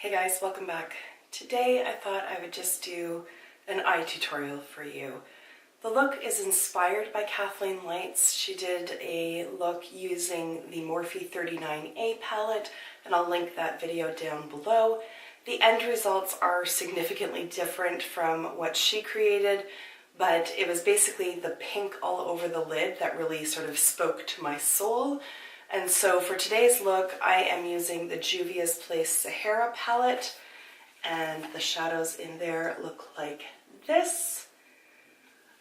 Hey guys, welcome back. Today I thought I would just do an eye tutorial for you. The look is inspired by Kathleen Light's. She did a look using the Morphe 39A palette, and I'll link that video down below. The end results are significantly different from what she created, but it was basically the pink all over the lid that really sort of spoke to my soul. And so for today's look, I am using the Juvia's Place Sahara palette, and the shadows in there look like this.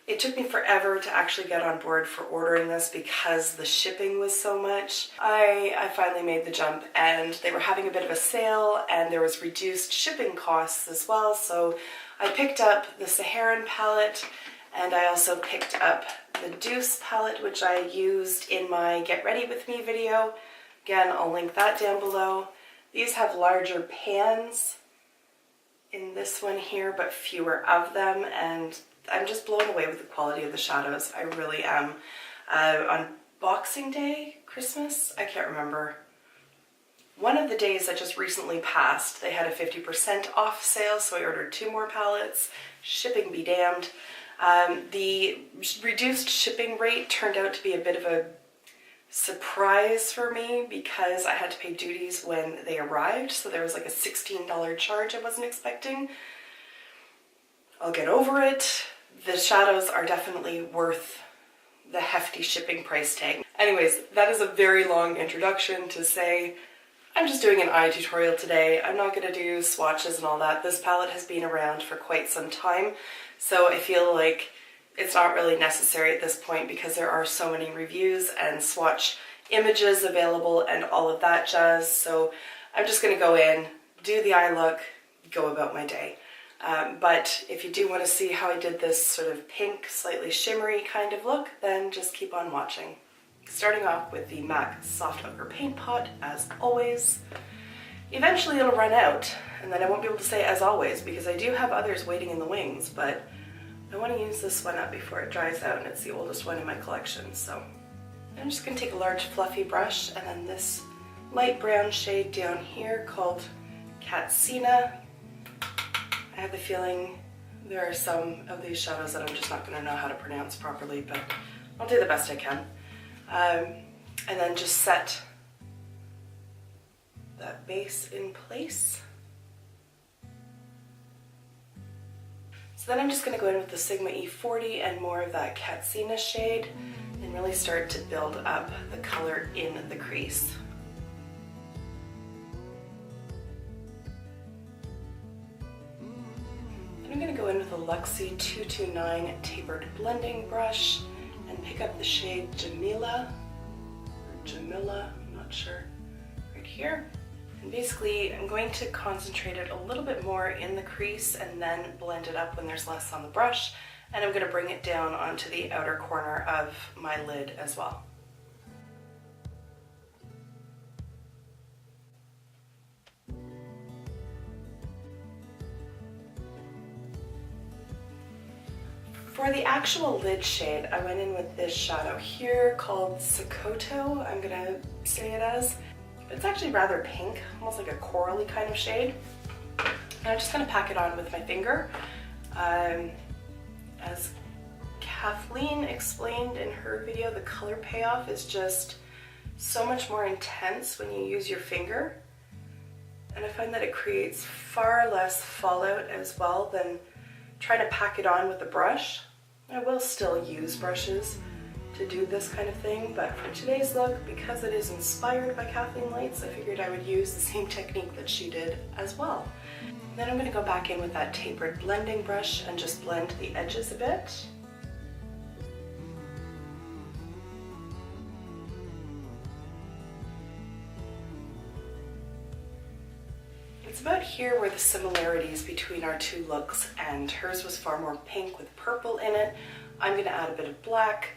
It took me forever to actually get on board for ordering this because the shipping was so much. I finally made the jump, and they were having a bit of a sale and there was reduced shipping costs as well. So I picked up the Saharan palette, and I also picked up the Deuce palette, which I used in my Get Ready With Me video. Again, I'll link that down below. These have larger pans in this one here, but fewer of them, and I'm just blown away with the quality of the shadows. I really am. On Boxing Day, Christmas, I can't remember. One of the days that just recently passed, they had a 50% off sale, so I ordered 2 more palettes. Shipping be damned. The reduced shipping rate turned out to be a bit of a surprise for me because I had to pay duties when they arrived, so there was like a $16 charge I wasn't expecting. I'll get over it. The shadows are definitely worth the hefty shipping price tag. Anyways, that is a very long introduction to say I'm just doing an eye tutorial today. I'm not going to do swatches and all that. This palette has been around for quite some time, so I feel like it's not really necessary at this point because there are so many reviews and swatch images available and all of that jazz. So I'm just going to go in, do the eye look, go about my day. But if you do want to see how I did this sort of pink, slightly shimmery kind of look, then just keep on watching. Starting off with the MAC Soft Ochre Paint Pot, as always. Eventually it'll run out, and then I won't be able to say as always because I do have others waiting in the wings, but I want to use this one up before it dries out, and it's the oldest one in my collection. So I'm just going to take a large fluffy brush, and then this light brown shade down here called Katsina. I have the feeling there are some of these shadows that I'm just not going to know how to pronounce properly, but I'll do the best I can. And then just set that base in place. So then I'm just going to go in with the Sigma E40 and more of that Katsina shade and really start to build up the color in the crease. I'm going to go in with a Luxie 229 tapered blending brush and pick up the shade Jamila, I'm not sure, right here. And basically I'm going to concentrate it a little bit more in the crease and then blend it up when there's less on the brush, and I'm going to bring it down onto the outer corner of my lid as well. For the actual lid shade, I went in with this shadow here called Sokoto, I'm gonna say it as. It's actually rather pink, almost like a corally kind of shade. And I'm just gonna pack it on with my finger. As Kathleen explained in her video, the color payoff is just so much more intense when you use your finger. And I find that it creates far less fallout as well than trying to pack it on with a brush. I will still use brushes to do this kind of thing, but for today's look, because it is inspired by Kathleen Light's, I figured I would use the same technique that she did as well. Then I'm going to go back in with that tapered blending brush and just blend the edges a bit. It's about here where the similarities between our two looks end. Hers was far more pink with purple in it. I'm going to add a bit of black.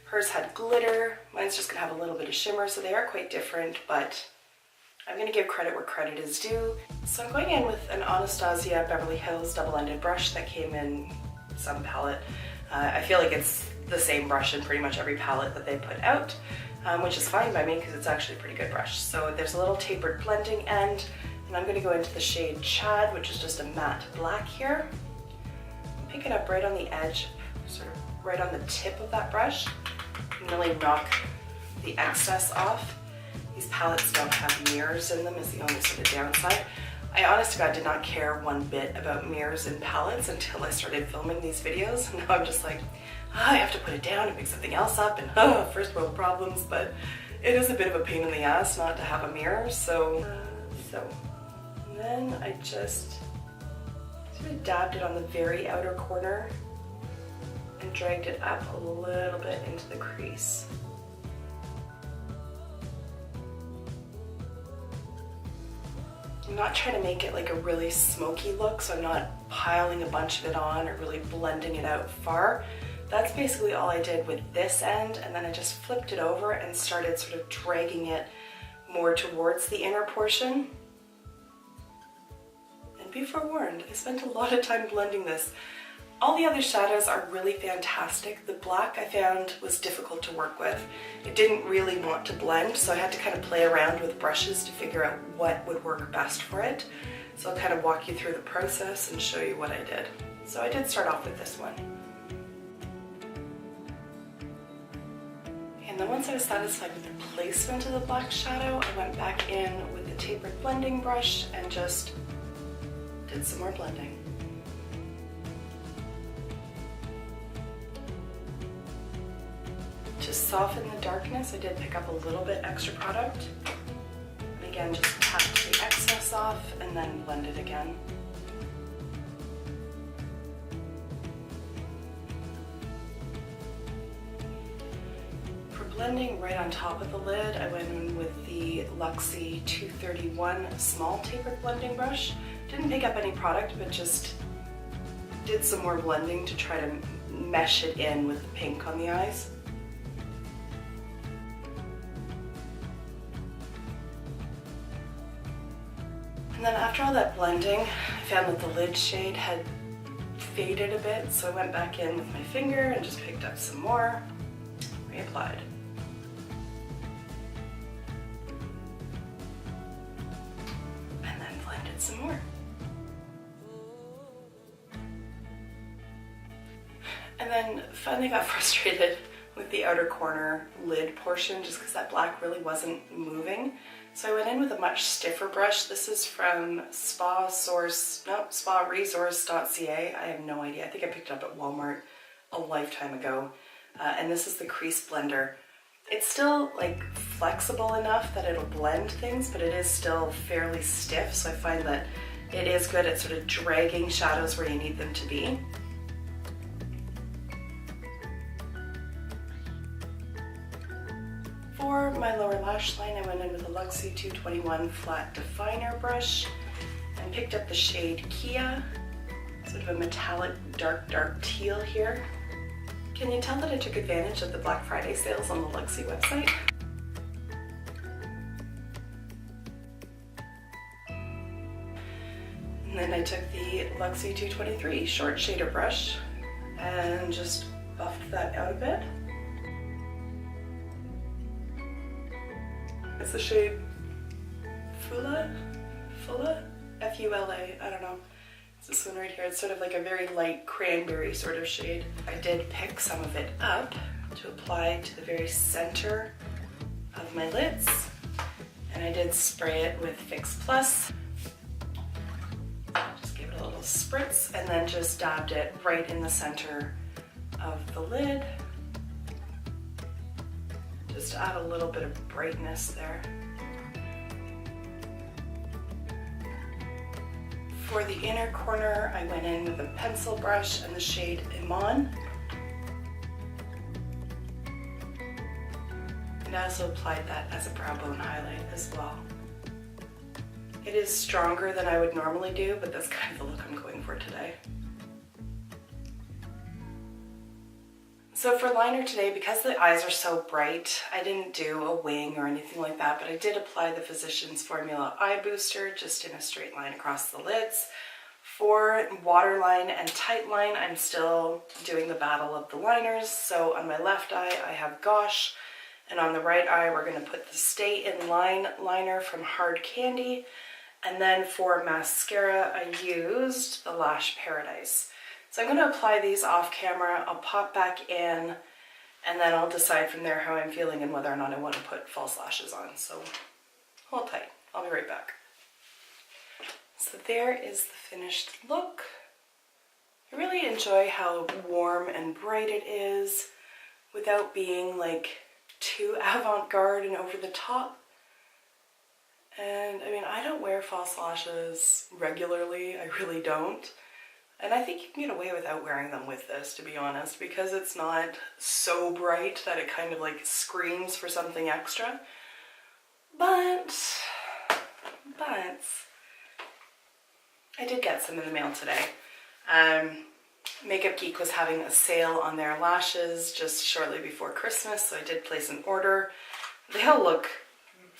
Hers had glitter. Mine's just going to have a little bit of shimmer, so they are quite different, but I'm going to give credit where credit is due. So I'm going in with an Anastasia Beverly Hills double-ended brush that came in some palette. I feel like it's the same brush in pretty much every palette that they put out, which is fine by me because it's actually a pretty good brush. So there's a little tapered blending end. And I'm going to go into the shade Chad, which is just a matte black here. Pick it up right on the edge, sort of right on the tip of that brush, and really knock the excess off. These palettes don't have mirrors in them is the only sort of downside. I honest to God did not care one bit about mirrors in palettes until I started filming these videos. Now I'm just like, I have to put it down and pick something else up, and first world problems, but it is a bit of a pain in the ass not to have a mirror, so and then I just sort of dabbed it on the very outer corner and dragged it up a little bit into the crease. I'm not trying to make it like a really smoky look, so I'm not piling a bunch of it on or really blending it out far. That's basically all I did with this end, and then I just flipped it over and started sort of dragging it more towards the inner portion. And be forewarned, I spent a lot of time blending this. All the other shadows are really fantastic. The black I found was difficult to work with. It didn't really want to blend, so I had to kind of play around with brushes to figure out what would work best for it. So I'll kind of walk you through the process and show you what I did. So I did start off with this one. And then once I was satisfied with the placement of the black shadow, I went back in with the tapered blending brush and just did some more blending. To soften the darkness, I did pick up a little bit extra product. And again, just tapped the excess off and then blend it again. For blending right on top of the lid, I went in with the Luxie 231 small tapered blending brush. Didn't pick up any product, but just did some more blending to try to mesh it in with the pink on the eyes. And then after all that blending, I found that the lid shade had faded a bit, so I went back in with my finger and just picked up some more, reapplied. And then blended some more. And then finally got frustrated with the outer corner lid portion just because that black really wasn't moving. So I went in with a much stiffer brush. This is from sparesource.ca. I have no idea. I think I picked it up at Walmart a lifetime ago. And this is the crease blender. It's still like flexible enough that it'll blend things, but it is still fairly stiff. So I find that it is good at sort of dragging shadows where you need them to be. For my lower lash line, I went in with a Luxie 221 flat definer brush and picked up the shade Kia, sort of a metallic dark teal here. Can you tell that I took advantage of the Black Friday sales on the Luxie website? And then I took the Luxie 223 short shader brush and just buffed that out a bit. It's the shade Fula, F-U-L-A, I don't know. It's this one right here. It's sort of like a very light cranberry sort of shade. I did pick some of it up to apply to the very center of my lids, and I did spray it with Fix Plus. Just gave it a little spritz and then just dabbed it right in the center of the lid. Just to add a little bit of brightness there. For the inner corner, I went in with a pencil brush and the shade Iman. And I also applied that as a brow bone highlight as well. It is stronger than I would normally do, but that's kind of the look I'm going for today. So for liner today, because the eyes are so bright, I didn't do a wing or anything like that, but I did apply the Physicians Formula Eye Booster just in a straight line across the lids. For waterline and tight line, I'm still doing the battle of the liners. So on my left eye, I have Gosh, and on the right eye, we're gonna put the Stay in Line liner from Hard Candy. And then for mascara, I used the Lash Paradise. So I'm going to apply these off camera. I'll pop back in, and then I'll decide from there how I'm feeling and whether or not I want to put false lashes on. So hold tight. I'll be right back. So there is the finished look. I really enjoy how warm and bright it is without being like too avant-garde and over the top. And I mean, I don't wear false lashes regularly, I really don't. And I think you can get away without wearing them with this, to be honest, because it's not so bright that it kind of like screams for something extra. But I did get some in the mail today. Makeup Geek was having a sale on their lashes just shortly before Christmas, so I did place an order. They all look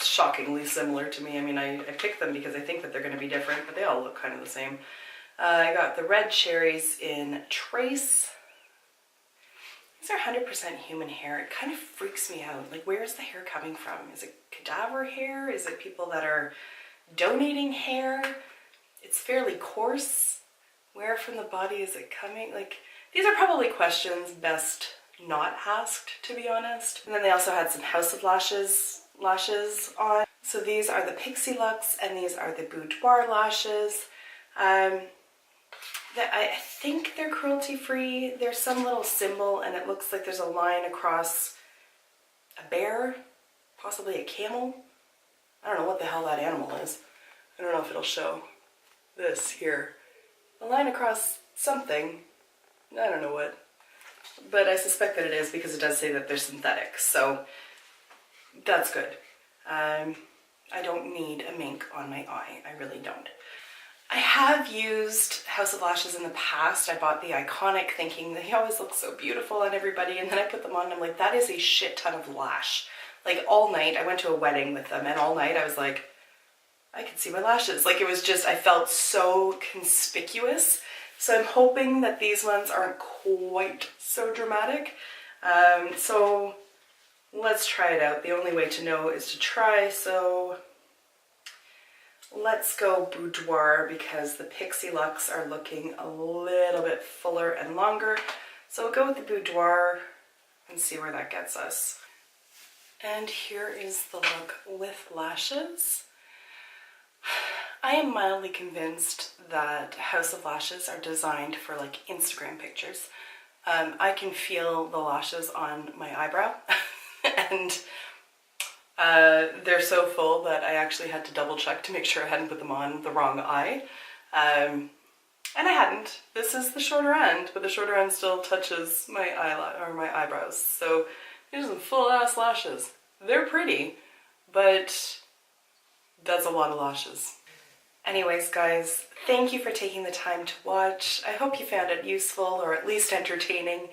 shockingly similar to me. I mean, I picked them because I think that they're going to be different, but they all look kind of the same. I got the red cherries in Trace. These are 100% human hair. It kind of freaks me out. Like, where is the hair coming from? Is it cadaver hair? Is it people that are donating hair? It's fairly coarse. Where from the body is it coming? Like, these are probably questions best not asked, to be honest. And then they also had some House of Lashes on. So these are the Pixie Luxe and these are the Boudoir lashes. I think they're cruelty-free. There's some little symbol and it looks like there's a line across a bear, possibly a camel. I don't know what the hell that animal is. I don't know if it'll show this here. A line across something. I don't know what. But I suspect that it is because it does say that they're synthetic. So that's good. I don't need a mink on my eye. I really don't. I have used House of Lashes in the past. I bought the Iconic thinking they always look so beautiful on everybody, and then I put them on and I'm like, that is a shit ton of lash. Like all night, I went to a wedding with them and all night I was like, I could see my lashes. Like it was just, I felt so conspicuous. So I'm hoping that these ones aren't quite so dramatic. So let's try it out. The only way to know is to try, so let's go Boudoir because the Pixie Luxe are looking a little bit fuller and longer. So we'll go with the Boudoir and see where that gets us. And here is the look with lashes. I am mildly convinced that House of Lashes are designed for like Instagram pictures. I can feel the lashes on my eyebrow and they're so full that I actually had to double check to make sure I hadn't put them on the wrong eye. And I hadn't. This is the shorter end, but the shorter end still touches my my eyebrows. So these are some full ass lashes. They're pretty, but that's a lot of lashes. Anyways, guys, thank you for taking the time to watch. I hope you found it useful or at least entertaining,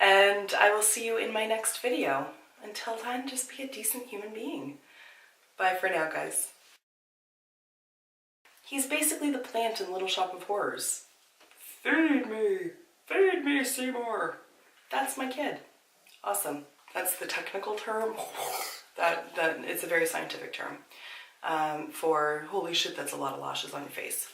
and I will see you in my next video. Until then, just be a decent human being. Bye for now, guys. He's basically the plant in Little Shop of Horrors. Feed me, Seymour. That's my kid. Awesome. That's the technical term. That it's a very scientific term for holy shit, that's a lot of lashes on your face.